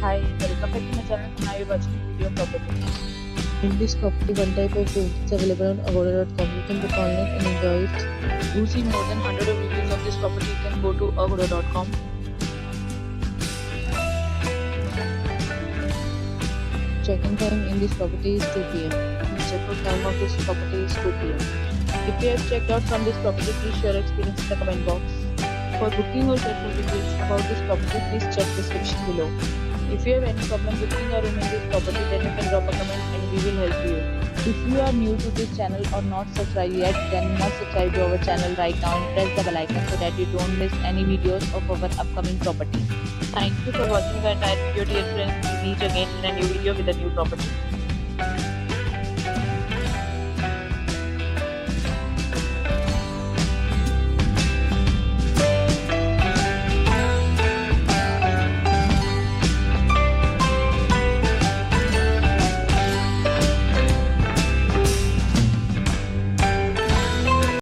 Hi, welcome back to my channel. Now you're watching video property. In this property, one type of room is available on agoda.com. You can book online and enjoy it. To see more than 100 of reviews of this property, you can go to agoda.com. Check-in time in this property is 2 p.m. The checkout time of this property is 2 p.m. If you have checked out from this property, please share your experience in the comment box. For booking or get more details about this property, please check description below. If you have any problem booking a room in this property, then you can drop a comment and we will help you. If you are new to this channel or not subscribed yet, then must subscribe to our channel right now and press the bell icon so that you don't miss any videos of our upcoming property. Thank you for watching the entire video, dear friends. We meet again in a new video with a new property.